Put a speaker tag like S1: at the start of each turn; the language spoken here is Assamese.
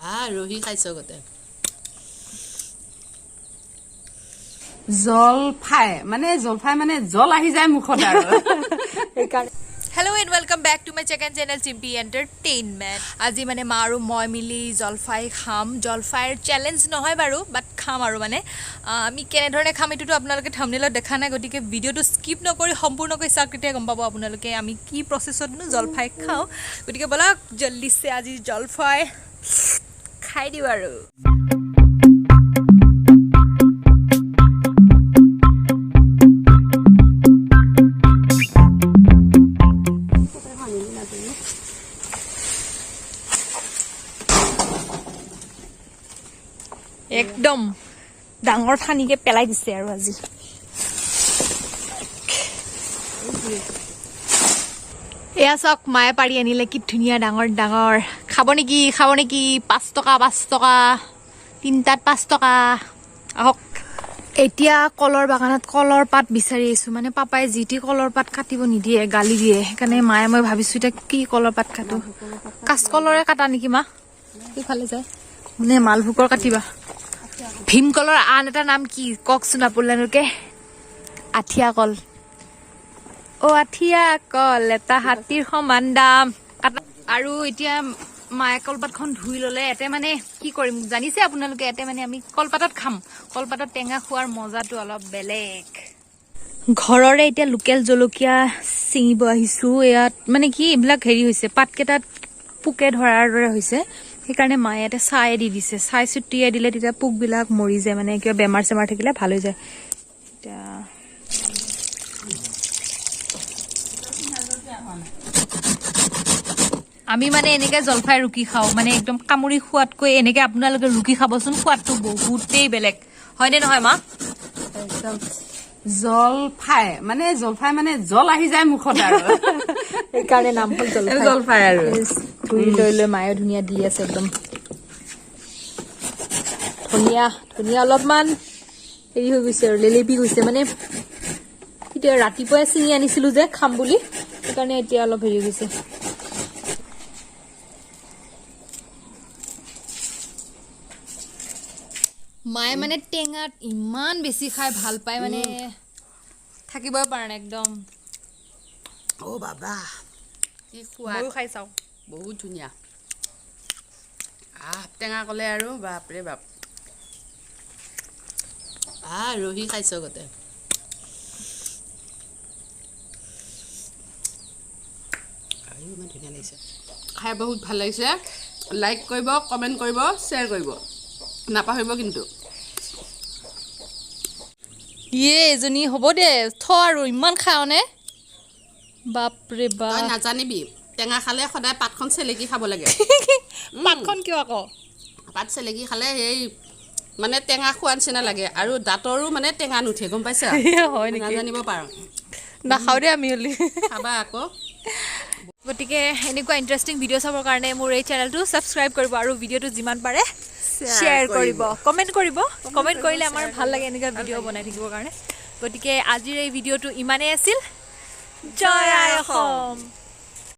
S1: ৰহি খাইছ গতে
S2: জলফাই মানে জল আহি যায় মুখত আৰু
S3: Hello and welcome back to my second channel Chimpy Entertainment. আজি মানে মা আৰু মই মিলি জলফাই খাম জলফাইৰ চ্যালেঞ্জ নহয় বাৰু বাট খাম আৰু মানে আমি কেনে ধৰণে খাম এটোটো আপোনালোকে থাম্বনেলত দেখা নাই গতিকে ভিডিওটো স্কিপ নকৰি সম্পূৰ্ণকৈ চাওক তেতিয়া গম পাব আপোনালোকে আমি কি প্ৰসেছতনো জলফাই খাওঁ গতিকে বলক জলদিছে আজি জলফাই খাই দিও আৰু একদম ডাঙৰ ঠানিকে পেলাই দিছে আৰু আজি এয়া চাওক মায়ে পাৰি আনিলে কি ধুনীয়া ডাঙৰ ডাঙৰ খাব নেকি 5 টকা তিনটাত 5 টকা আহক এতিয়া কলৰ বাগানত কলৰ পাত বিচাৰি আছো মানে পাপাই জিটি কলৰ পাত কাটিব নিদিয়ে গালি দিয়ে সেইকাৰণে মায়ে মই ভাবিছো এতিয়া কি কলৰ পাত কাটো কাঁচকলৰে কাটা নেকি মা ইফালে যায় নে মালভোকৰ কাটিবা ভীমকলৰ আন এটা নাম কি ককচোন আপোনালোকে আঠিয়া কল আঠিয়া কল এটা হাতীৰ সমান দাম আৰু এতিয়া মায়ে কলপাতখন ধুই ললে এতে মানে কি কৰিম জানিছে আপোনালোকে এতে মানে আমি কলপাতত খাম কলপাতত টেঙা খোৱাৰ মজাটো অলপ বেলেগ ঘৰৰে এতিয়া লোকেল জলকীয়া ছিঙিব আহিছো ইয়াত মানে কি এইবিলাক হেৰি হৈছে পাতকেইটাত পোকে ধৰাৰ দৰে হৈছে সেইকাৰণে মায়ে ইয়াতে চাই দি দিছে চাই ছুটিয়াই দিলে তেতিয়া পোকবিলাক মৰি যায় মানে কিবা বেমাৰ চেমাৰ থাকিলে ভাল হৈ যায় এতিয়া আমি মানে এনেকে জলফাই ৰুকি খাওঁ মানে একদম কামুৰি খোৱাতকৈ এনেকে আপোনালোকে ৰুকি খাবচোন সোৱাদটো বহুতেই বেলেগ হয়নে নহয় মা
S2: একদম জলফাই মানে জল আহি যায় মুখত আৰু
S3: সেইকাৰণে নাম হ'ল
S2: জলফাই আৰু
S3: ধুই লৈ মায়ে ধুনীয়া দি আছে একদম ধুনীয়া অলপমান হেৰি হৈ গৈছে আৰু লেলেপি গৈছে মানে এতিয়া ৰাতিপুৱাই ছিঙি আনিছিলো যে খাম বুলি সেইকাৰণে এতিয়া অলপ হেৰি গৈছে মায়ে মানে টেঙাত ইমান বেছি খাই ভাল পায় মানে থাকিবই পৰা নাই একদম
S1: বাবা কি খোৱা
S3: ময়ো খাই চাওঁ
S1: বহুত ধুনীয়া টেঙা কলে আৰু বাপৰে বাপ ৰহি খাইছ গতে ইমান ধুনীয়া লাগিছে খাই বহুত ভাল লাগিছে লাইক কৰিব কমেণ্ট কৰিব শ্বেয়াৰ কৰিব নাপাহৰিব কিন্তু
S3: এজনী হ'ব দে আৰু ইমান খাওঁ নে বাপৰে বাপ
S1: তই নাজানিবি টেঙা খালে সদায় পাতখন চেলেকি খাব লাগে
S3: পাতখন কিয় আকৌ
S1: পাত চেলেকি খালে সেই মানে টেঙা খোৱাৰ নিচিনা লাগে আৰু দাঁতৰো মানে টেঙা নুঠে গম পাইছা
S3: হয় নেকি
S1: নাজানিব পাৰ
S3: নাখাওঁ দে আমি হলি
S1: খাবা আকৌ
S3: গতিকে এনেকুৱা ইণ্টাৰেষ্টিং ভিডিঅ' চাবৰ কাৰণে মোৰ এই চেনেলটো ছাবস্ক্ৰাইব কৰিব আৰু ভিডিঅ'টো যিমান পাৰে শ্বেয়াৰ কৰিব কমেণ্ট কৰিলে আমাৰ ভাল লাগে এনেকুৱা ভিডিঅ' বনাই থাকিবৰ কাৰণে গতিকে আজিৰ এই ভিডিঅ'টো ইমানেই আছিল জয় আই অসম